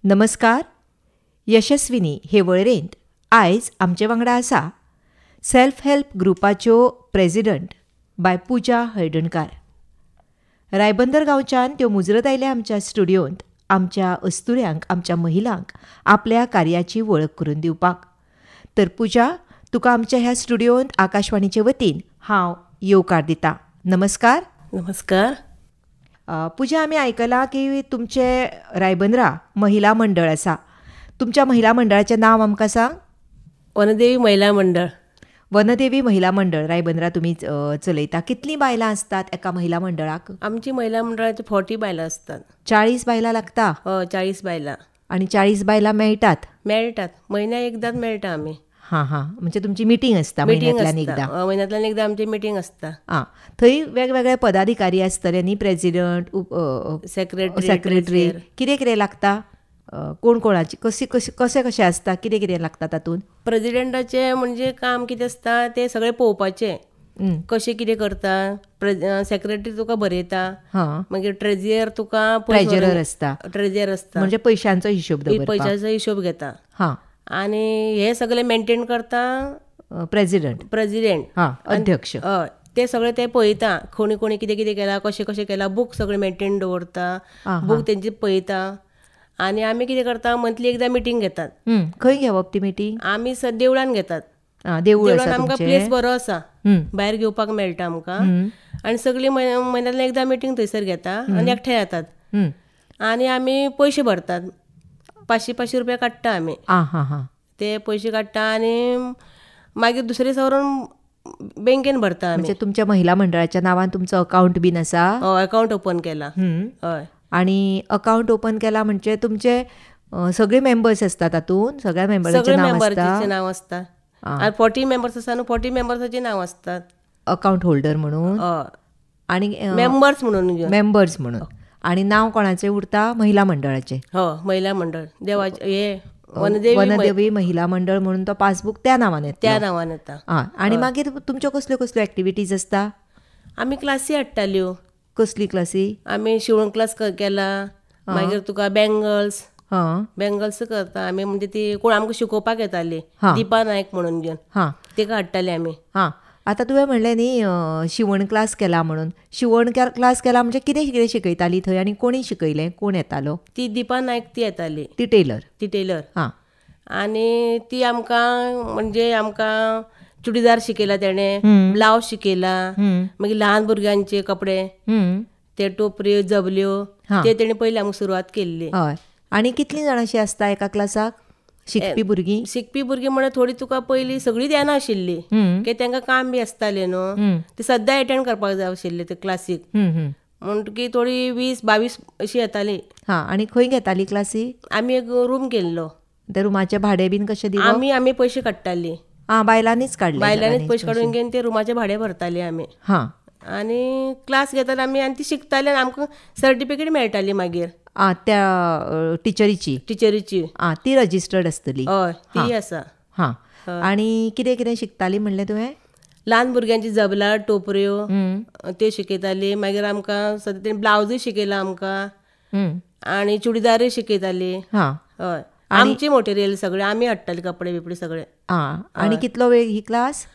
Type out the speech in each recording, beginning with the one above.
नमस्कार. यशस्विनी हे वळेरेंत आयज आमचे वांगडा आसा सेल्फ हेल्प ग्रुपाच्यो प्रेजिडंट बाय पुजा हळदणकार. रायबंदर गांवच्यान त्यो मुजरत आयल्या आमच्या स्टुडियोंत आमच्या अस्तुऱ्यांक, आमच्या महिलांक आपल्या कार्याची वळख करून दिवपाक. तर पुजा, तुका आमच्या ह्या स्टुडियोंत आकाशवाणीचे वतीन हांव येवकार दितां. नमस्कार. नमस्कार. पुजा, आमी आयकलां की तुमचे रायबंदरा महिला मंडळ आसा. तुमच्या महिला मंडळाचें नांव आमकां सांग. वनदेवी महिला मंडळ. वनदेवी महिला मंडळ रायबंदरा तुमी चलयता. कितलीं बायलां असतात एका महिला मंडळाक? आमची महिला मंडळाची 40 बायलां असतात. 40 बायलां लागता? हो, 40 बायलां. आणि 40 बायलां मेळटात? मेळटात, म्हयन्याक एकदांच मेळटा आमी. हां हां, म्हणजे तुमची मिटींग असता महिन्यांतल्यान एकदां? महिन्यांतल्यान एकदां आमची मिटींग असता. आं, थंय वेगवेगळे पदाधिकारी आसतले न्ही, प्रेजिडंट, सेक्रेटरी, कितें कितें लागता? कोण कोणाची कशें कशें आसता, कितें कितें लागता तातूंत? प्रेजिडंटाचें म्हणजे काम कितें आसता तें सगळें पळोवपाचें, कशें कितें करता. सेक्रेटरी तुका बरयता, मागीर ट्रेझरर तुका ट्रेझरर आसता. ट्रेझरर आसता म्हणजे पयशांचो हिशोब दवरपाक. पयशांचो हिशोब घेता. हां. आनी हे सगळें मेंटेन करता प्रेजिडेंट. अध्यक्ष. हय, ते सगळे ते पळयता. कोणी कोणी कितें कितें केलां, कशें कशें केलां, बूक सगळे मेंटेन दवरता, बूक तेंचे पळयता. आनी आमी कितें करता, मंथली एकदां मिटींग घेतात. खंय घेवप ती मिटींग? आमी देवळान घेतात. देवळान आमकां प्लेस बरो आसा, भायर घेवपाक मेळटा आमकां. आनी सगळीं म्हयन्यांतल्यान एकदां मिटींग थंयसर घेता आनी एकठांय जातात. आनी आमी पयशे भरतात. 500 रुपया काडटा आमी. ते पयशे काडटा आनी मागीर दुसरे सवरून बँकेन भरता आमी. म्हणजे तुमच्या महिला मंडळाच्या नांवान तुमचो अकावंट बीन आसा? हय, अकावंट ओपन केला. हय. आणि अकावंट ओपन केला म्हणजे तुमचे सगळे मेंबर्स असतात तातूंत? सगळ्या मेंबरांचें नांव आसता. 40 मेंबर्स आसा न्हू, 40 मेंबर्साची नांव असतात अकावंट होल्डर म्हणून. आणि मेंबर्स म्हणून. आणि नांव कोणाचें उरता? महिला मंडळाचें. हो, महिला मंडळ देवाचे. हे वनदेवी महिला मंडळ म्हणून तो पासबूक त्या नांवान येता. आणि मागीर तुमच्यो कसल्यो कसल्यो एक्टिविटीज आसता? आमी क्लासी हाडटाल्यो. कसली क्लासी? आमी शिवण क्लास केला. मागीर तुका बँगल्स करता आमी. म्हणजे ती कोण आमकां शिकोवपाक येताली, दिपा नायक म्हणून घेवन, तिका हाडटाले आमी. आतां तुवें म्हणलें न्ही शिवण क्लास केला म्हणून. शिवण क्लास केला म्हणजे कितें कितें शिकयताली थंय आनी कोणी शिकयलें? कोण येतालो? ती दिपा नायक ती येताली. ती टेलर. आनी ती आमकां चुडीदार शिकयला तेणें, ब्लावज शिकयला. मागीर ल्हान भुरग्यांचे कपडे, ते टोपऱ्यो, जबल्यो, ते तेणें पयलीं आमकां सुरवात केल्ली. हय. आनी कितलीं जाणां अशीं आसता एका क्लासाक शिकपी भुरगीं? शिकपी भुरगीं म्हणल्यार थोडी तुका पयलीं सगळीं येना आशिल्ली, की तांकां काम बी आसतालें न्हू, ते सद्दां एटेंड करपाक जाय आशिल्ले ते क्लासीक. म्हणटकीर थोडी 20-22 अशी येताली. आनी खंय घेताली क्लासी? आमी एक रूम केल्लो. त्या रुमाचें भाडें बीन कशें दिवप? आमी पयशे काडटाली. बायलांनीच काडले? बायलांनीच पयशे काडून घेवन ते रुमाचें भाडें भरताली आमी. आनी क्लास घेताली आमी आनी ती शिकताली आनी आमकां सर्टिफिकेट मेळटाली मागीर. त्या टिचरीची? ती रजिस्टर्ड आसतली? हय, ती आसा. आनी कितें कितें शिकताली म्हणलें तुवें? ल्हान भुरग्यांची जबला, टोपऱ्यो ते शिकयताली. मागीर आमकां सद्या तेणी ब्लावजूय शिकयला आमकां. आनी चुडीदारूय शिकयताली. हय, आमचे मटेरियल सगळें आमी हाडटाली, कपडे बिपडे सगळे. आनी कितलो वेळ ही क्लास?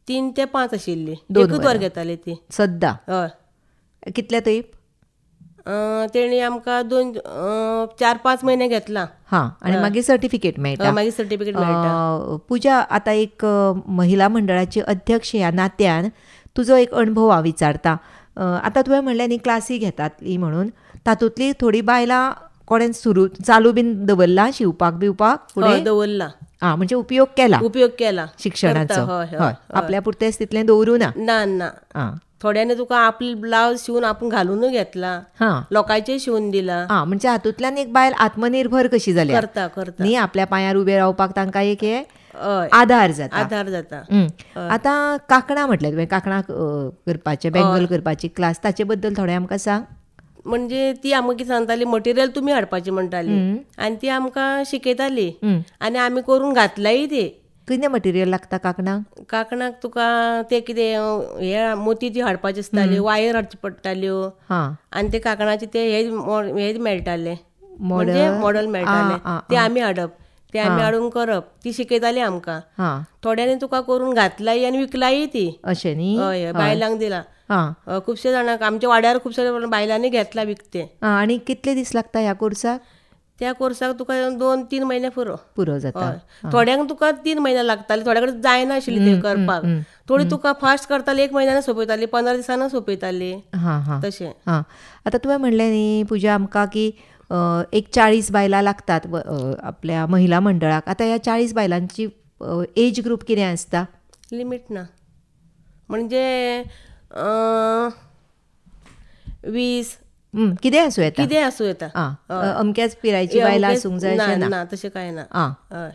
3 ते 5 आशिल्ली. 1 वर घेताली ती सद्दां. हय. कितल्या तेंप? तेणी आमकां 4-5 म्हयने घेतला. आनी मागीर सर्टिफिकेट मेळटा. पुजा, आतां एक महिला मंडळाची अध्यक्ष ह्या नात्यान तुजो एक अणभव हांव विचारता. आतां तुवें म्हणलें न्ही क्लासी घेतातली म्हणून, तातूंतली थोडी बायलां कोणें चालू बीन दवरला शिवपाक बिवपाक? फुडें दवरला. म्हणजे उपयोग केला शिक्षणाचो. आपल्या पुरतेंच तितलें दवरूं ना. थोड्यांनी तुका आपले ब्लावज शिवून आपूण घालूनूय घेतला, लोकांचेय शिवून दिला. म्हणजे हातूंतल्यान एक बायल आत्मनिर्भर कशी जाली करता न्ही, आपल्या पांयार उबें रावपाक तांकां एक हे आधार जाता. आतां कांकणां म्हटलें तुवें, कांकणां करपाचें, बँगल करपाची क्लास, ताचे बद्दल थोडें आमकां सांग. म्हणजे ती आमकां कितें सांगताली, मटेरियल तुमी हाडपाचें म्हणटाली आनी ती आमकां शिकयताली आनी आमी करून घातलाय ते. कितें मटेरियल लागता कांकणाक तुका ते कितें हे मोती ती हाडपाची आसताली, वायर हाडची पडटाल्यो आनी ते कांकणाचे ते हे मेळटाले म्हणजे मॉडेल मेळटाले ते आमी हाडप, ते आमी हाडून करप, ती शिकयताली आमकां. थोड्यांनी तुका करून घातलाय आनी विकलाय ती अशें न्ही. हय, बायलांक दिला. खुबशे जाणांक आमच्या वाड्यार खुबशे बायलांनी घेतला विकते. आनी कितले दीस लागता ह्या कोर्साक? त्या कोर्साक तुका 2-3 म्हयने पुरो जाता. थोड्यांक तुका 3 म्हयने लागताले, थोड्या कडेन जायना आशिल्ली ते करपाक. थोडी तुका फास्ट करताली, 1 म्हयन्यान सोंपयताली, 15 दिसांनी सोंपयताली तशें. आतां तुवें म्हणलें न्ही पुजा आमकां की एक 40 बायलां लागतात आपल्या महिला मंडळाक. आतां ह्या 40 बायलांची एज ग्रूप कितें आसता? लिमीट ना, म्हणजे 20 कितें आसूं येता, कितें आसूं येता. अमक्याच पिरायेची बायलां आसूंक जाय अशें ना, तशें कांय ना.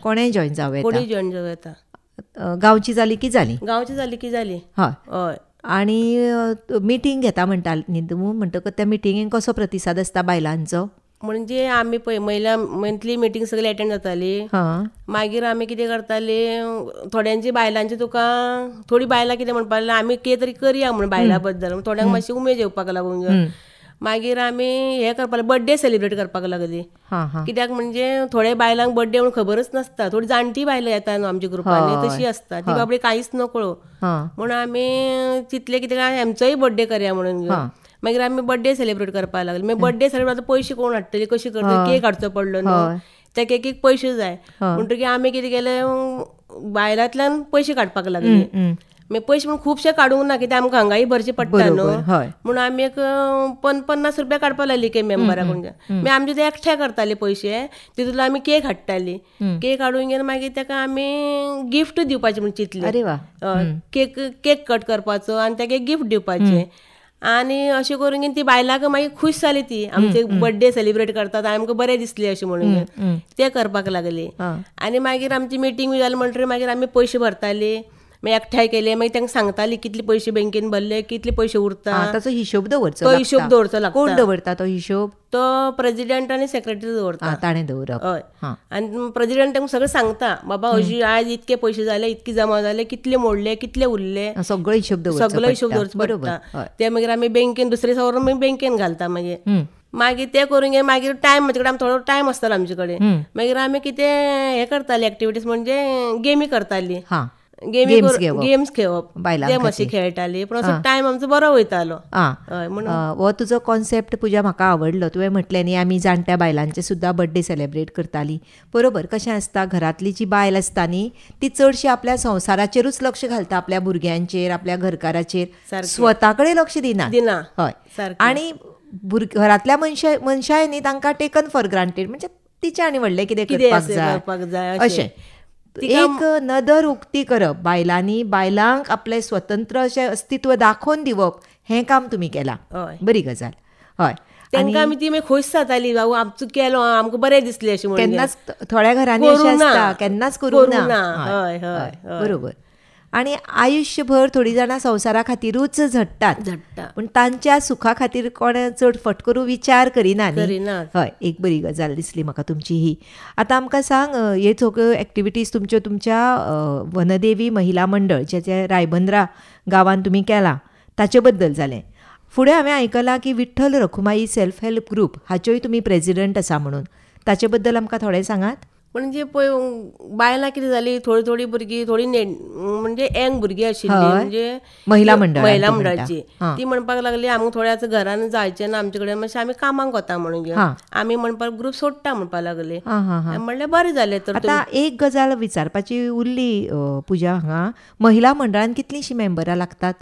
कोणेय जॉयन जावं येता, कोणी जॉयन जावं येता. गांवची जाली की जाली. गांवची जाली की जाली. हय. आनी मिटींग घेता म्हणटा न्ही तुमी, म्हणटकच त्या मिटिंगेक कसो प्रतिसाद आसता बायलांचो? म्हणजे आमी पळय महिला मंथली मिटींग सगळी अटेंड जाताली. मागीर आमी कितें करताली, थोड्यांची बायलांची तुका थोडी बायलां कितें म्हणपाक लागली आमी कितें तरी करया म्हणून बायलां बद्दल, थोड्यांक मातशी उमेद येवपाक लागून. मागीर आमी हें करपाक बर्थडे सेलिब्रेट करपाक लागली. कित्याक म्हणजे थोड्या बायलांक बर्थडे म्हणून खबरच नासता, थोडी जाणटी बायलां येता न्हू आमच्या ग्रुपांनी, तशी आसता ती बाबडी कांयच नकळो म्हणून आमी चिंतलें कितें काय आमचोय बर्थडे करया म्हणून. मागीर आमी बर्थडे सेलिब्रेट करपाक लागले. मागीर बर्थडे सेलिब्रेट पयशे कोण हाडटले, कशी करतली, केक हाडचो पडलो न्हू, त्या केकीक पयशे जाय म्हणटकीर आमी कितें केलें, बायलांतल्यान पयशे काडपाक लागले. मागीर पयशे म्हणून खुबशे काडूंक ना, कित्याक आमकां हांगाय भरचे पडटा न्हू, म्हणून आमी एक 50 रुपया काडपाक लागली के मेंबराक. मागीर आमचे ते एकठांय करताले पयशे, तितूंतलो आमी केक हाडटाली. केक हाडून घेवन मागीर ताका आमी गिफ्ट दिवपाचें म्हणून चिंतलें. केक कट करपाचो आनी ताका गिफ्ट दिवपाचें. आनी अशें करून घेवन ती बायलांक मागीर खूश जाली, ती आमचे बर्थडे सेलिब्रेट करतात आमकां बरें दिसलें अशें म्हणून ते करपाक लागली. आनी मागीर आमची मिटींग बी जाली म्हणटकीर मागीर आमी पयशे भरताली, मागीर एकठांय केले. मागीर तांकां सांगताली कितले पयशे बँकेन भरले, कितले पयशे उरता, ताचो हिशोब दवरचो. तो हिशोब दवरचो लागता. कोण दवरता तो हिशोब? तो प्रेसिडेंट आनी सेक्रेटरी दवरता. ताणें दवरप. हय. आनी प्रेसिडेंट तांकां सगळें सांगता, बाबा अशी आयज इतके पयशे जाले, इतके जमा जाले, कितले मोडले, कितले उरले, सगळो हिशोब दवरचो पडटा. ते मागीर आमी बँकेन दुसरे दिसा व्हरून मागीर बँकेन घालता. मागीर ते करून घे. मागीर टायम म्हजे कडेन थोडो टायम आसतालो आमचे कडेन. मागीर आमी कितें हें करताली, एक्टिविटीज म्हणजे गेमी करताली. गेम्स खेळप, ते मातशी खेळटाली, पण असो टायम आमचो बरो वयतालो. हो तुजो कॉन्सेप्ट पुजा म्हाका आवडलो. तुवें म्हटलें न्ही आमी जाणट्या बायलांचे सुद्दां बर्थडे सेलिब्रेट करताली. बरोबर. कशें आसता, घरांतली जी बायल आसता न्ही ती चडशी आपल्या संवसाराचेरूच लक्ष घालता, आपल्या भुरग्यांचेर, आपल्या घरकाराचेर, स्वता कडेन लक्ष दिना. हय. आनी घरांतल्या मनशाय न्ही तांकां टेकन फॉर ग्रांटेड, म्हणजे तिचे आनी व्हडलें कितें करपाक जाय अशें एक नदर उक्ती करप. बायलांक आपलें स्वतंत्र अशें अस्तित्व दाखोवन दिवप, हें काम तुमी केलां. बरी गजाल. हय. तांकां आमी ती मागीर खूश जाताली, बाबू आमचो केलो, आमकां बरें दिसलें अशें म्हणून. केन्नाच थोड्या घरांनी अशें आसता, केन्नाच करूं ना. बरोबर. आनी आयुश्यभर थोडीं जाणां संवसारा खातीरूच झडटात, पूण तांच्या सुखा खातीर कोण चड फटकरू विचार करिना. हय, एक बरी गजाल दिसली म्हाका तुमची ही. आतां आमकां सांग, हे सगळ्यो एक्टिविटीज तुमच्या वनदेवी महिला मंडळ जें रायबंद्रा गांवांत तुमी केलां ताचे बद्दल जालें. फुडें हांवें आयकलां की Vitthal Rakhumai self help group हाच्योय तुमी प्रेसिडेंट आसा म्हणून, ताचे बद्दल आमकां थोडें सांगात. म्हणजे पळय बायलां कितें जाली, थोडी भुरगीं, थोडी म्हणजे यंग भुरगीं आशिल्लीं, म्हणजे महिला मंडळाची, ती म्हणपाक लागली आमकां थोड्या घरान जायचें ना आमचे कडेन, मातशें आमी कामाक वता म्हणून आमी म्हणपाक ग्रूप सोडटा म्हणपाक लागले. म्हणलें बरें जालें. तर आतां एक गजाल विचारपाची उरली पुजा, हांगा महिला मंडळान कितलींशीं मेंबरां लागतात?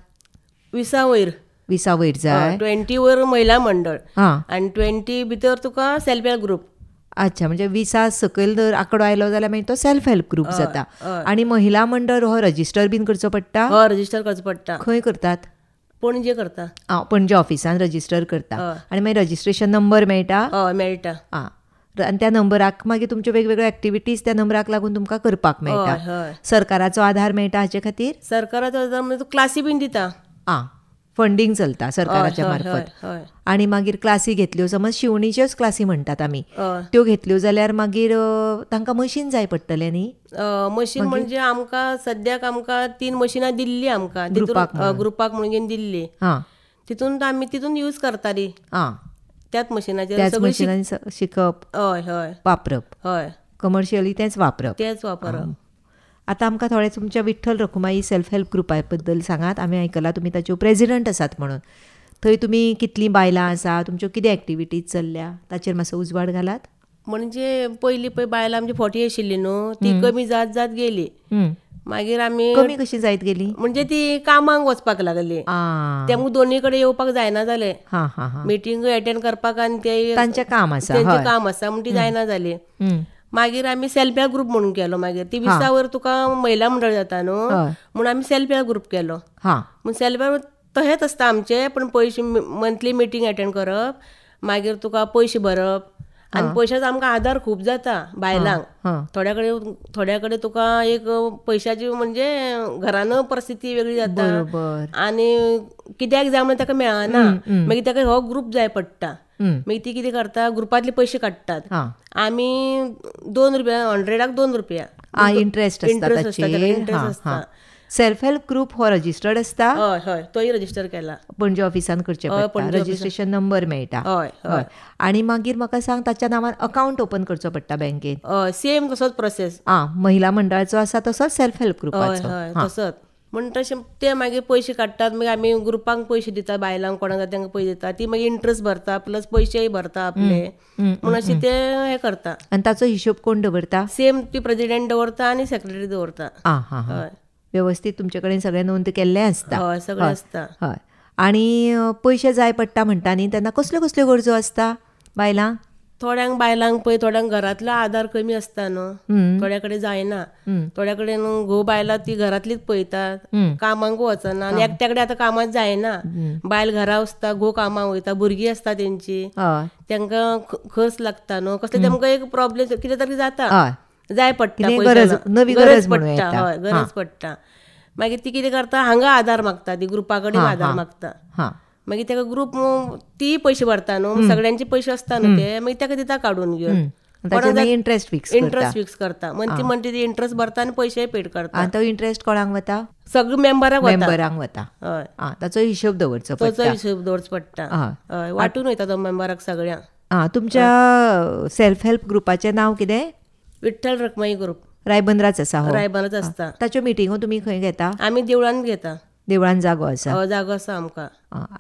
20 वयर जाय. 20 वयर महिला मंडळ आनी 20 भितर तुका सेल्फ हेल्प ग्रूप. अच्छा, म्हणजे 20 सकयल जर आंकडो आयलो जाल्यार मागीर तो सेल्फ हेल्प ग्रूप जाता. आनी महिला मंडळ हो रजिस्टर बीन करचो पडटा? रजिस्टर करचो पडटा. खंय करतात? पणजे करता. पणजे ऑफिसान रजिस्टर करता. आनी मागीर रजिस्ट्रेशन नंबर मेळटा? मेळटा. आनी त्या नंबराक मागीर तुमच्यो वेगवेगळ्यो एक्टिविटीज त्या नंबराक लागून तुमकां करपाक मेळटा. सरकाराचो आधार मेळटा हाचे खातीर? सरकाराचो आधार म्हणजे क्लासी बीन दिता. फंडींग चलता सरकाराच्या मार्फत. आनी मागीर क्लासी घेतल्यो, समज शिवणीच्योच क्लासी म्हणटात आमी, त्यो घेतल्यो जाल्यार मागीर तांकां मशीन जाय पडटलें न्ही? मशीन म्हणजे आमकां सद्याक आमकां 3 मशिनां दिल्लीं आमकां ग्रुपाक म्हणून दिल्ली. तितून आमी तितून यूज करताली. त्याच मशिनाचेर त्याच सगळी मशिनांनी शिकप हय हय वापरप हय कमर्शियली तेंच वापरप. तेच वापरप. आतां आमकां थोडे तुमच्या विठ्ठल रखुमाई सेल्फ हेल्प ग्रुपा बद्दल सांगात. आमी आयकलां तुमी ताच्यो प्रेजिडंट आसात म्हणून. थंय तुमी कितलीं बायलां आसा, तुमच्यो कितें एक्टिविटीज चल्ल्या ताचेर मातसो उजवाड घालात. म्हणजे पयलीं पळय बायलां आमची 40 आशिल्लीं न्हू, ती कमी जात जात गेली. मागीर आमी कमी कशी जायत गेली. म्हणजे ती कामाक वचपाक लागली. तेमूय दोनी कडेन येवपाक जायना जालें. मिटींग अटेंड करपाक आनी ते तांचें काम आसा, तेंचें काम आसा म्हण ती जायना जाली. मागीर आमी सेल्फ हेल्प ग्रुप म्हणून केलो. मागीर 23 वयर तुका महिला मंडळ जाता न्हू, म्हणून आमी सेल्फ हेल्प ग्रुप केलो. म्हूण सेल्फ हेल्प तशेंच आसता आमचें, पण पयशे मंथली मिटींग अटेंड करप, मागीर तुका पयशे भरप. आनी पयशाचो आमकां आदार खूब जाता बायलांक. थोड्या कडेन तुका एक पयशाची म्हणजे घरान परिस्थिती वेगळी जाता आनी कित्याक जाय म्हणून ताका मेळना. मागीर ताका हो ग्रूप जाय पडटा. मागीर ती कितें करता, ग्रुपांतले पयशे काडटात. आमी 2 रुपया 100क 2 रुपया इंट्रस्ट आसता. सेल्फ हेल्प ग्रुप हो रजिस्टर्ड आसता. हय हय तोय रजिस्टर केला. पणजे ऑफिसान करचें पडटा, रजिस्ट्रेशन नंबर मेळटा. हय हय. आनी मागीर म्हाका सांग, ताच्या नांवान अकावंट ओपन करचो पडटा बँकेन. हय सेम तसोच प्रोसेस. महिला मंडळाचो आसा तसोच सेल्फ हेल्प ग्रुपाचो. हय तसोच. म्हण तशें ते मागीर पयशे काडटात. मागीर आमी ग्रुपांक पयशे दिता, बायलांक कोणाक जाता तांकां पयशे दिता. ती मागीर इंट्रस्ट भरता प्लस पयशेय भरता आपले. म्हूण अशें ते हे करता. आनी ताचो हिशोब कोण दवरता. सेम ती प्रेजिडेंट दवरता आनी सेक्रेटरी दवरता. हय वेवस्थीत तुमचे कडेन सगळें नोंद केल्लें आसता. हय सगळें आसता. हय. आनी पयशे जाय पडटा म्हणटा न्ही, तेन्ना कसल्यो कसल्यो गरजो आसता बायलांक. थोड्यांक बायलांक पळय, थोड्यांक घरांतलो आदार कमी आसता न्हू, थोड्या कडेन जायना. थोड्या कडेन घोव बायलां ती घरांतलीच पळयतात, कामांक वचना. आनी एकट्या कडेन आतां कामाक जायना. बायल घरा आसता, घोव कामाक वयता, भुरगीं आसता तेंची, तांकां खर्च लागता न्हू. कसले तेमकां एक प्रॉब्लेम कितें तरी जाता, जाय पडटा, गरज पडटा. हय गरज पडटा. मागीर ती कितें करता, हांगा आदार मागता, ती ग्रुपा कडेन आदार मागता. मागीर ताका ग्रुप ती पयशे भरता न्हू, सगळ्यांचे पयशे आसता न्हू ते, मागीर ताका दिता काडून घेवन. इंट्रस्ट फिक्स करता. म्हणटी ती इंट्रस्ट भरता आनी पयशे पेड करता. आनी तो इंट्रस्ट कोणाक वता. सगळ्या मेंबरांक वता. हय ताचो हिशोब दवरचो पडटा. ताचो हिशोब दवरचो पडटा. हय वाटून वयता तो मेंबराक सगळ्यांक. तुमच्या सेल्फ हेल्प ग्रुपाचें नांव कितें. विठ्ठल रखुमाई ग्रुप. रायबंद्राच आसा. रायबंद्राच आसता. ताच्यो मिटिंगो तुमी खंय घेता. आमी देवळान घेता. देवळान जागो आसा. जागो आसा आमकां.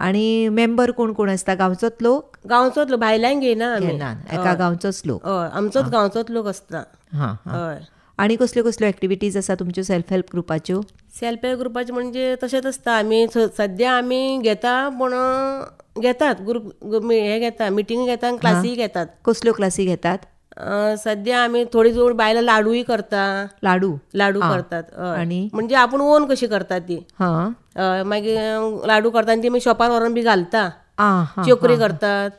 आनी मेंबर कोण कोण आसता. गांवचोच लोक. गांवचोच लोक, भायल्यांक घेयना आमी. एका गांवचोच लोक. हय आमचोच गांवचोच लोक आसता. हय. आनी कसल्यो कसल्यो एक्टिविटीज आसा तुमच्यो सेल्फ हेल्प ग्रुपाच्यो. सेल्फ हेल्प ग्रुपाचे म्हणजे तशेंच आसता. आमी सद्या आमी घेता, पूण घेतात ग्रुप हे घेता, मिटींग घेता आनी क्लासी घेतात. कसल्यो क्लासी घेतात. सद्या आमी थोडी जोड बायलां लाडूय करता. लाडू करतात. आनी म्हणजे आपूण ओन कशी करता ती. मागीर लाडू करता आनी ती मागीर शॉपार व्हरून बी घालता. चोकरी करतात.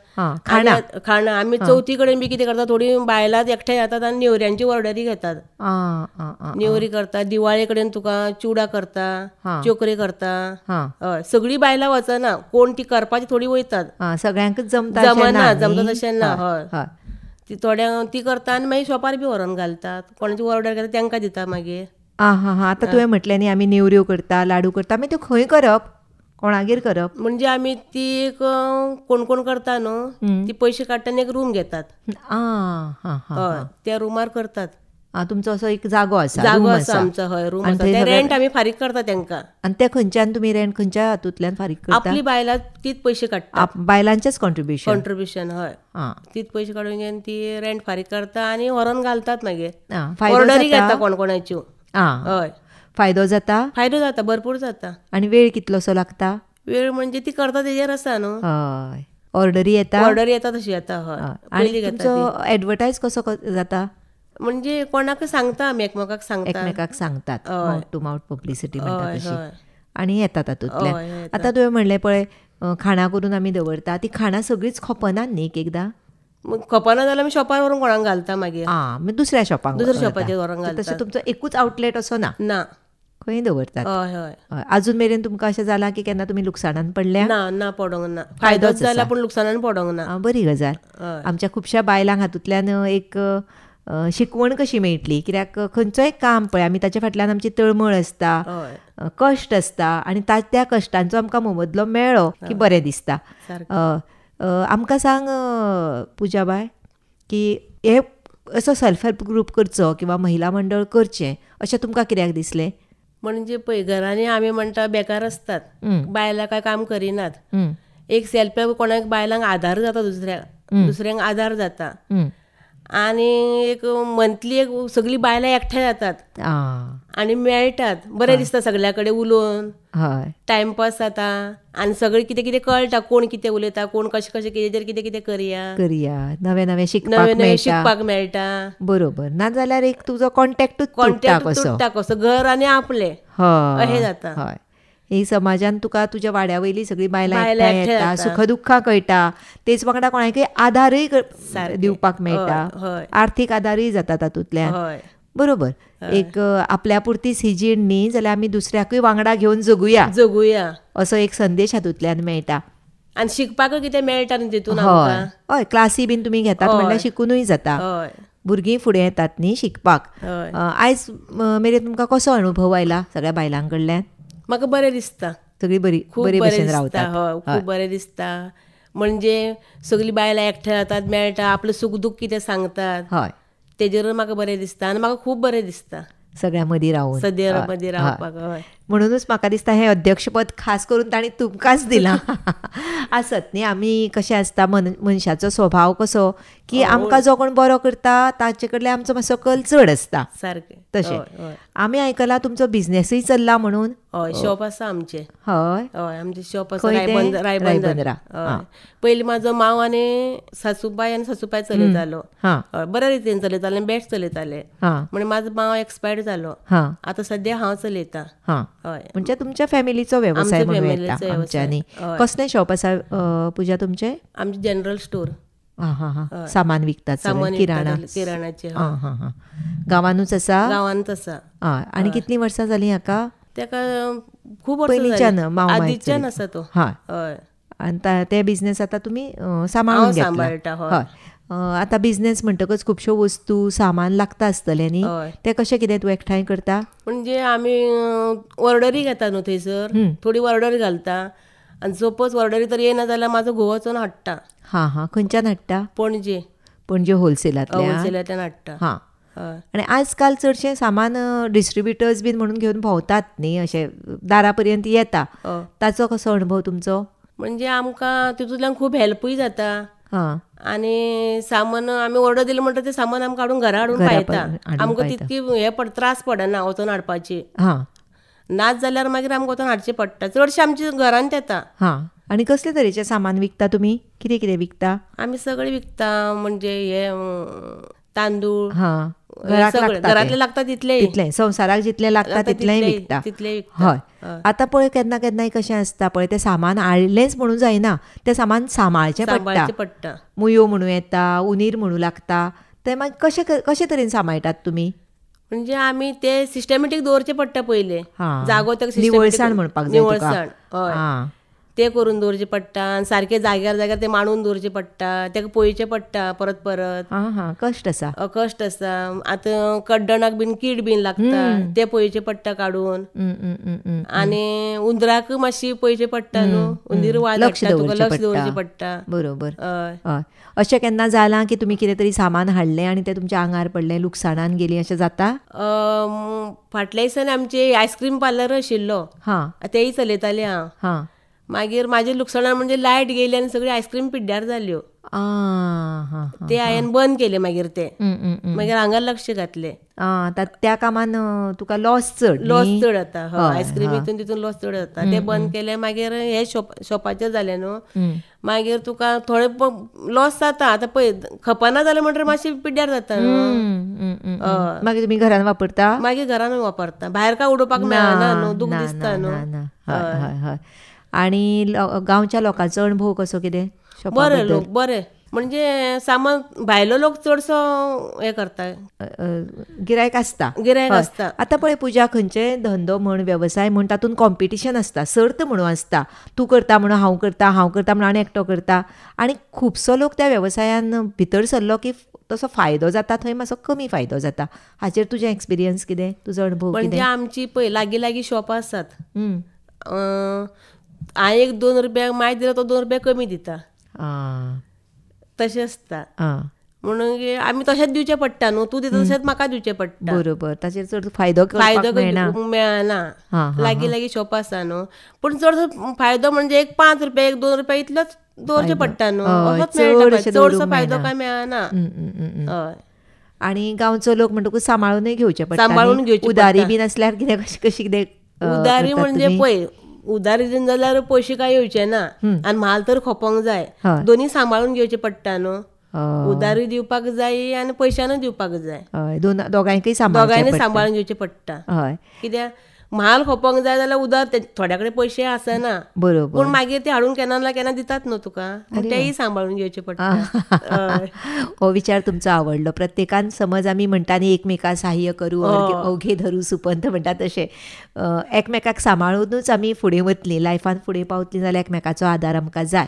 खाणां आमी चवथी कडेन बी कितें करता, थोडी बायलां एकठांय येतात आनी नेवऱ्यांची ऑर्डरी घेतात. नेवरी करतात. दिवाळे कडेन तुका चिवडा करता, चोकरी करता. हय सगळीं बायलां वचना, कोण ती करपाची थोडी वयतात. सगळ्यांकच जमता तशें ना. हय ती थोड्यांक ती करता आनी मागीर शॉपार बी व्हरून घालतात. कोणाची ऑर्डर घेता तांकां दिता मागीर. आतां तुवें म्हटलें न्ही आमी नेवऱ्यो करता, लाडू करता. मागीर त्यो खंय करप, कोणागेर करप. म्हणजे आमी ती एक कोण कोण करता न्हू, ती पयशे काडटा आनी एक रूम घेतात. हय त्या रुमार करतात. तुमचो असो एक जागो आसा. आमचो. हय रूम आसा. ते रेंट आमी फारीक करता तांकां. आनी ते खंयच्यान तुमी रेंट खंयच्या हातूंतल्यान फारीक करता. आपली बायलां तीच पयशे काडटा. बायलांचेच कॉन्ट्रिब्युशन. हय तीच पयशे काडून घेवन ती रेंट फारीक करता आनी व्हरून घालतात. मागीर ऑर्डरी घेता कोण कोणाच्यो. हय फायदो जाता भरपूर जाता. आनी वेळ कितलोसो लागता. वेळ म्हणजे ती करता तेजेर आसा न्हू. हय ऑर्डरी येता तशी येता. हय आनी तुमचो एडवर्टायज कसो जाता. म्हणजे कोणाक सांगता आमी, एकमेकाक सांगतात. माउथ टू माउथ पब्लिसिटी म्हणटा तशी. आनी येता तातूंतल्यान. आतां तुवें म्हणलें पळय खाणां करून आमी दवरता, ती खाणां सगळीच खपनात न्ही एक एकदां. खपना जाल्यार आमी शॉपार व्हरून कोणाक घालता. मागीर दुसऱ्या शॉपाचेर व्हरून घालता. तशें तुमचो एकूच आउटलेट असो ना. खंय दवरतात. हय अजून मेरेन तुमकां अशें जालां की केन्ना तुमी लुकसाणान पडल्या. ना पडोंक ना. फायदोच जाला पूण लुकसाणान पडोंक ना. बरी गजाल. आमच्या खुबश्या बायलांक हातूंतल्यान एक शिकवण कशी मेळटली. कित्याक खंयचोय काम पळय आमी ताचे फाटल्यान आमची तळमळ आसता, कश्ट आसता, आनी त्या कश्टांचो आमकां मोबदलो मेळ्ळो की बरें दिसता. आमकां सांग पुजाबाय की हे असो सेल्फ हेल्प ग्रूप करचो किंवा महिला मंडळ करचें अशें तुमकां कित्याक दिसलें? म्हणजे पळय घरांनी आमी म्हणटा बेकार असतात, बायलां काय काम करिनात. एक सेल्फ हेल्प कोणाक बायलांक आधार जाता, दुसऱ्यांक आधार जाता. आणि एक मंथली एक सगळीं बायलां एकठांय जातात आणि मेळटात, बरें दिसता सगळ्या कडेन उलोवन, टायमपास जाता आनी सगळें कितें कितें कळटा, कोण कितें उलयता, कोण कशें कशें कितें कितें कितें करया नवें नवें शिकपाक मेळटा. बरोबर. नाजाल्यार एक तुजो कॉन्टॅक्टूच तुटता कसो घर आनी आपले अशें जाता. हय, ही समाजान तुका तुज्या वाड्या वयली सगळीं बायलां एकठांय येता, सुख दुख्खां कळटा, तेच वांगडा कोणाकय आधारय दिवपाक मेळटा, आर्थीक आधारय जाता तातूंतल्यान. बरोबर. एक आपल्या पुरतीच ही जीण न्ही, जाल्यार आमी दुसऱ्याकूय वांगडा घेवन जगुया असो एक संदेश हातूंतल्यान मेळटा. आनी शिकपाकूय कितें मेळटा न्ही तितून. हय, क्लासी बीन तुमी घेतात म्हणल्यार शिकूनय जाता. भुरगीं फुडें येतात न्ही शिकपाक. आयज मेरेन तुमकां कसो अनुभव आयला सगळ्या बायलां कडल्यान? म्हाका बरें दिसता. सगळीं बरे भशेन रावतात. खूब बरें दिसता. म्हणजे सगळीं बायलां एकठांय जातात, मेळटा, आपलें सुख दूख कितें सांगतात. हय, तेजेर म्हाका बरें दिसता आनी म्हाका खूब बरें दिसता सगळ्या मदीं रावून, सद्या मदीं रावपाक. हय, म्हणूनच म्हाका दिसता हें अध्यक्षपद खास करून तांणी तुमकांच दिलां. आसत न्ही, आमी कशें आसता, मनशाचो स्वभाव कसो की आमकां जो कोण बरो करता ताचे कडल्यान आमचो मातसो कल चड आसता. सारकें तशें. आमी आयकलां तुमचो बिझनेसय चल्ला म्हणून. हय, शॉप आसा आमचें. हय, आमचें शॉप आसा रायबंदरा. पयलीं म्हाजो मांव आनी सासूबाय चलयतालो. बऱ्या रितीन चलयताले, बेस्ट चलयताले. म्हणजे म्हाजो मांव एक्सपायर्ड जालो, आतां सद्या हांव चलयतां. म्हणजे तुमच्या फॅमिलीचो वेवसाय म्हणून येता आमच्यांनी. कसलें शॉप आसा पुजा तुमचें? आमचें जनरल स्टोर. सामान विकतात, किराणाचें. गांवानूच आसा? गांवांत आसा. आनी कितलीं वर्सां जालीं हाका? तेका खूब पयलींच्यान आदींच्यान आसा तो. हय, आनी ते बिझनेस आतां तुमी सांबाळून सांबाळटा. हय. आतां बिझनेस म्हणटकच खुबश्यो वस्तू सामान लागता आसतलें न्ही, ते कशें कितें तूं एकठांय करता? म्हणजे आमी ऑर्डरी घेता न्हू थंयसर, थोडी ऑर्डर घालता आनी सपोज ऑर्डरी तर येना जाल्यार म्हाजो घोव वचून हाडटा. खंयच्यान हाडटा? पणजे होलसेलांतल्यान हाडटा. आनी आजकाल चडशें सामान डिस्ट्रिब्युटर्स बीन म्हणून घेवन भोंवतात न्ही, अशें दारा पर्यंत येता. ताचो कसो अणभव तुमचो? म्हणजे आमकां तितूंतल्यान खूब हेल्पूय जाता. आनी सामान आमी ऑर्डर दिलें म्हणटा तें सामान आमकां हाडून घरा हाडून पावयता. आमकां तितकी त्रास पडना वचून हाडपाची. नाच जाल्यार मागीर आमकां वचून हाडचें पडटा. चडशें आमच्या घरांत येता. आनी कसले तरेचें सामान विकता तुमी? कितें कितें विकता? आमी सगळें विकता. म्हणजे हे तांदूळ, घरांतलें लागता तितलें, संवसाराक जितलें लागता तितलेंय विकता. हय. आतां पळय केन्ना केन्नाय कशें आसता पळय, तें सामान हाडलेंच म्हणून जायना, तें सामान सांबाळचें पडटा. मुयो म्हणूं येता, उंदीर म्हणूं लागता, तें मागीर कशें तरेन सांबाळटात तुमी? म्हणजे आमी ते सिस्टमॅटीक दवरचें पडटा पयलें. जागो तेका निवळसाण म्हणपाक जाय तुका. हय, ते करून दवरचें पडटा आनी सारकें जाग्यार ते मांडून दवरचें पडटा, तेका पळोवचें पडटा परत. कश्ट आसा. आतां कड्डणाक बीन कीड बीन लागता, ते पळोवचें पडटा काडून. आनी उंदराक मातशी पळोवचें पडटा न्हू, उंदीर लक्ष दवरचें पडटा. बरोबर. अशें केन्ना जालां की तुमी कितें तरी सामान हाडलें आनी तें तुमच्या आंगार पडलें, लुकसाणान गेलीं, अशें जाता? फाटल्या दिसांनी आमचे आयस्क्रीम पार्लर आशिल्लो, तेय चलयतालें हांव. मागीर म्हाजें लुकसाण म्हणजे लायट गेली आनी सगळ्यो आयस्क्रीम पिड्ड्यार जाल्यो. ते हांवें बंद केले. मागीर हांगा लक्ष घातलें. त्या कामान तुका लॉस चड जाता. आयस्क्रीम हितून तितून लॉस चड जाता. ते बंद केले. मागीर हे शॉपाचेर जालें न्हू, मागीर तुका थोडे लॉस जाता. आतां पळय खपना जालें म्हणल्यार मातशें पिड्ड्यार जाता न्हू. मागीर तुमी घरान वापरता? मागीर घरान वापरता. भायर काय उडोवपाक मेळना न्हू, दूख दिसता न्हू. आनी गांवच्या लोकांचो अणभव कसो कितें? बरें. म्हणजे सामान भायलो लोक चडसो हे करता, गिरायक आसता. आतां पळय पुजा, खंयचेय धंदो म्हण, वेवसाय म्हण, तातूंत कॉम्पिटिशन आसता, सर्त म्हणून आसता. तूं करता म्हणून हांव करता, हांव करता म्हणून आनी एकटो करता. आनी खुबसो लोक त्या वेवसायान भितर सरलो की तसो फायदो जाता, थंय मातसो कमी फायदो जाता. हाचेर तुजें एक्सपिरियन्स कितें, तुजो अणभव कितें? म्हणजे आमची पळय लागीं शॉपां आसात. हांव 1-2 रुपया मायज दिलो तो 2 रुपया कमी दिता. तशें आसता. म्हणून आमी तशेंच दिवचें पडटा न्हू, तूं दिता तशेंच म्हाका दिवचें पडटा. बरोबर, ताचेर चड फायदो मेळना. लागीं शॉप आसा न्हू, पूण चडसो फायदो म्हणजे एक 5 रुपया एक 2 रुपया इतलोच दवरचें पडटा न्हू, चडसो फायदो काय मेळना. हय. आनी गांवचो लोक म्हणटकूच सांबाळूनय घेवचें पडटा. सांबाळून घेवचें उदारी बीन आसल्यार कितें कशी कितें उदारी म्हणजे पळय, उदारी दिवन जाल्यार पयशे काय येवचे ना आनी म्हाल तर खोपोंक जाय. दोनी सांबाळून घेवचें पडटा न्हू. उदारी दिवपाक जाय आनी पयशानूय दिवपाक जाय. दोगांयकय सांबाळून घेवचें पडटा. कित्याक म्हाल खोपोंक जाय जाल्यार उदार थोड्या कडेन पयशे आसना. बरोबर. पूण मागीर ते हाडून केन्ना दितात न्हू तुका, तेय सांबाळून घेवचें पडटा. हो विचार तुमचो आवडलो. प्रत्येकान समज आमी म्हणटा न्ही एकमेकाक सहाय्य करूं, अवघे धरूं सुपंथ म्हणटा तशें एकमेकाक सांबाळूनच आमी फुडें वतलीं, लायफान फुडें पावतलीं जाल्यार एकमेकाचो आदार आमकां जाय.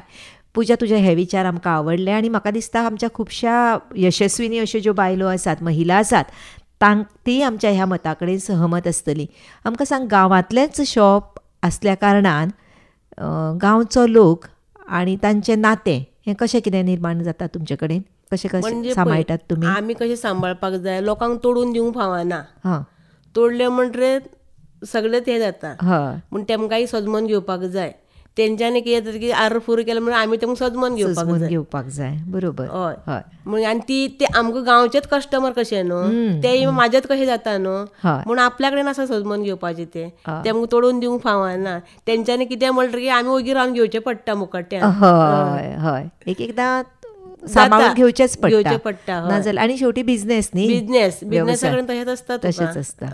पुजा, तुजे हे विचार आमकां आवडले आनी म्हाका दिसता आमच्या खुबश्या यशस्विनी अश्यो ज्यो बायलो आसात, महिला आसात, ती आमच्या ह्या मता कडेन सहमत आसतली. आमकां सांग, गांवांतलेंच शॉप आसल्या कारणान गांवचो लोक आनी तांचें नातें हें कशें कितें निर्माण जाता तुमचे कडेन? कशें सांबाळटात तुमी? आमी कशें सांबाळपाक जाय, लोकांक तोडून दिवंक फावना. तोडले म्हणटकीर सगळें तें जाता. पूण तेमकांय सजमोन घेवपाक जाय. तेंच्यांनी कितें जाता की आर फूर केलें म्हणून आमी तेमकां सजमोन घेवपाक जाय. बरोबर. हय. आनी ते आमकां गांवचेच कस्टमर कशे न्हू, ते म्हाजेच कशें जाता न्हू, म्हणून आपल्या कडेन आसा सजमोन घेवपाचें. ते तेमकां तोडून दिवंक फावना. तेंच्यांनी कितें म्हणलें की आमी ओगी रावन घेवचें पडटा मुखाट्यान. हय. एकदां सांबाळून घेवचेच पडटा. नाजाल्यार आनी शेवटी बिझनेस न्ही, बिझनेस कडेन तशेंच आसता.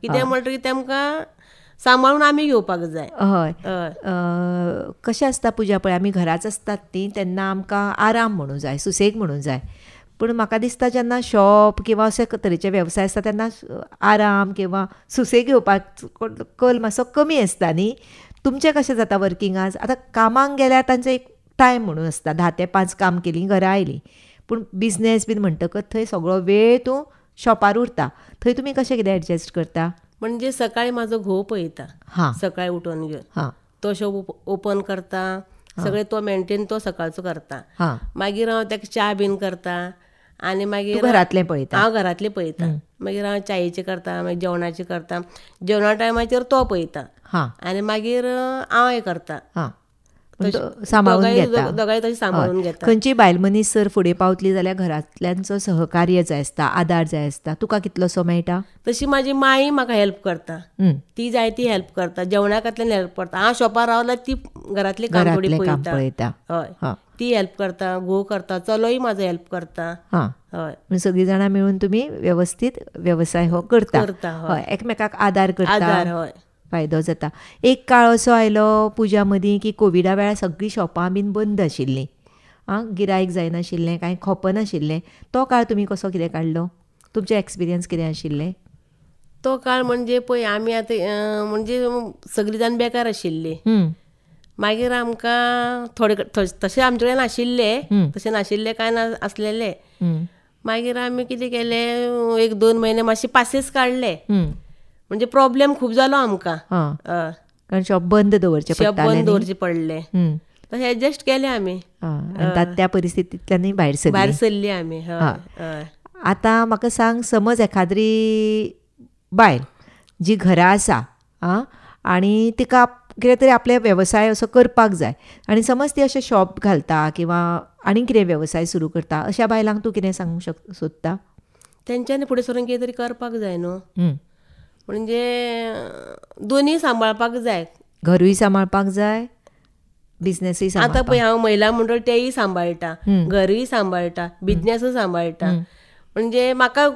कितें म्हणलें की तेमकां सांबाळून आमी घेवपाक जाय. हय. कशें आसता पुजा, पळय आमी घराच आसतात ती तेन्ना आमकां आराम म्हणूं जाय, सुसेग म्हणूं जाय. पूण म्हाका दिसता जेन्ना शॉप किंवा अशे तरेचे वेवसाय आसता तेन्ना आराम किंवा सुसेग घेवपाक कल मातसो कमी आसता न्ही. तुमचें कशें जाता वर्कींग आज? आतां कामाक गेल्यार तांचो एक टायम म्हणून आसता, 10 ते 5 काम केलीं घरा आयलीं. पूण बिझनेस बीन म्हणटकच थंय सगळो वेळ तूं शॉपार उरता. थंय तुमी कशें कितें एडजस्ट करता? म्हणजे सकाळीं म्हाजो घोव पळयता, सकाळीं उठोन घेवन तो शॉप ओपन करता, सगळें तो मेंटेन तो सकाळचो करता. मागीर हांव ताका च्या बीन करता आनी मागीर घरांतलें पळयता. हांव घरांतलें पळयता. मागीर हांव च्यायेचें करता, मागीर जेवणाचें करता. जेवणा टायमाचेर तो पळयता आनी मागीर हांव हें करता. सांबाळून घेता. दोगांय तशें सांबाळून घेता. खंयची बायल मनीस जर फुडें पावतली जाल्यार घरांतल्यांचो सहकार्य जाय आसता, आदार जाय आसता. तुका कितलोसो मेळटा? तशी म्हाजी माय म्हाका हेल्प करता. ती जाय ती हेल्प करता, जेवणाकांतल्यान हेल्प करता. हांव शॉपार रावल्यार ती घरांतलें काम थोडी पळयता. हय, ती हेल्प करता, घोव करता, चलोय म्हाजो हेल्प करता. हय. सगळीं जाणां मेळून तुमी वेवस्थीत वेवसाय हो करता. हय, एकमेकाक आदार करता. हय, फायदो जाता. एक काळ असो आयलो पुजा मदीं की कोविडा वेळार सगळीं शॉपां बीन बंद आशिल्लीं. गिरायक जायनाशिल्लें, कांय खपनाशिल्लें. तो काळ तुमी कसो कितें काडलो? तुमचें एक्सपिरियन्स कितें आशिल्लें? तो काळ म्हणजे पळय आमी आतां म्हणजे सगळीं जाण बेकार आशिल्लीं. मागीर आमकां थोडे तशें आमचे कडेन आशिल्लें, तशें नाशिल्लें कांय नासलेलें. मागीर आमी कितें केलें, 1-2 म्हयने मातशे पासेस काडले. म्हणजे प्रॉब्लेम खूब जालो आमकां, कारण शॉप बंद दवरचें पडलें. तशें एडजस्ट केलें आमी. त्या परिस्थितींतल्यानय भायर सरली आमी. आतां म्हाका सांग, समज एखाद्री बायल जी घरा आसा आनी तिका कितें तरी आपले वेवसाय असो करपाक जाय आनी समज ती अशें शॉप घालता किंवा आनी कितें वेवसाय सुरू करता, अशा बायलांक तूं कितें सांगूंक सोदता? तेंच्यांनी फुडें सरून कितें तरी करपाक जाय न्हू. म्हणजे दोनी सांबाळपाक जाय, घरूय सांबाळपाक जाय, बिझनेसूय सांबाळपाक. आतां पळय हांव महिला मंडळ तेय सांबाळटा, घरूय सांबाळटा, बिझनेसूय सांबाळटा. म्हणजे म्हाका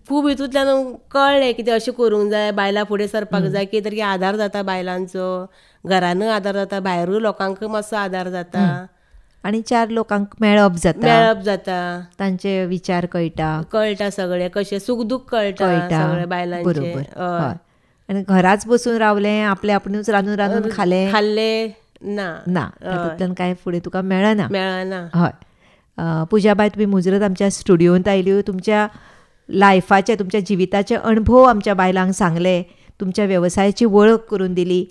खूब हितूंतल्यान कळ्ळें की तें अशें करूंक जाय, बायलां फुडें सरपाक जाय. कितें तरी आदार जाता बायलांचो, घरानूय आदार जाता, भायरूय लोकांक मातसो आदार जाता. आनी 4 लोकांक मेळप जाता, तांचे विचार कळटा सगळे, कशें सूख दूख कळटा सगळें बायलांचे. आनी घराच बसून रावलें, आपलें आपणूच रांदून खाल्लें ना, तातूंतल्यान कांय फुडें तुका मेळना. हय. पुजाबाय, तुमी मुजरत आमच्या स्टुडियोंत आयल्यो, तुमच्या लायफाचे, तुमच्या जिविताचे अणभव आमच्या बायलांक सांगले, तुमच्या वेवसायाची वळख करून दिली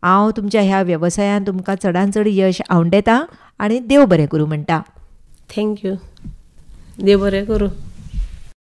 हांव तुमच्या ह्या वेवसायान तुमकां चडांत चड यश हांव येता आनी देव बरें करूं म्हणटा. थँक्यू. देव बरें करूं.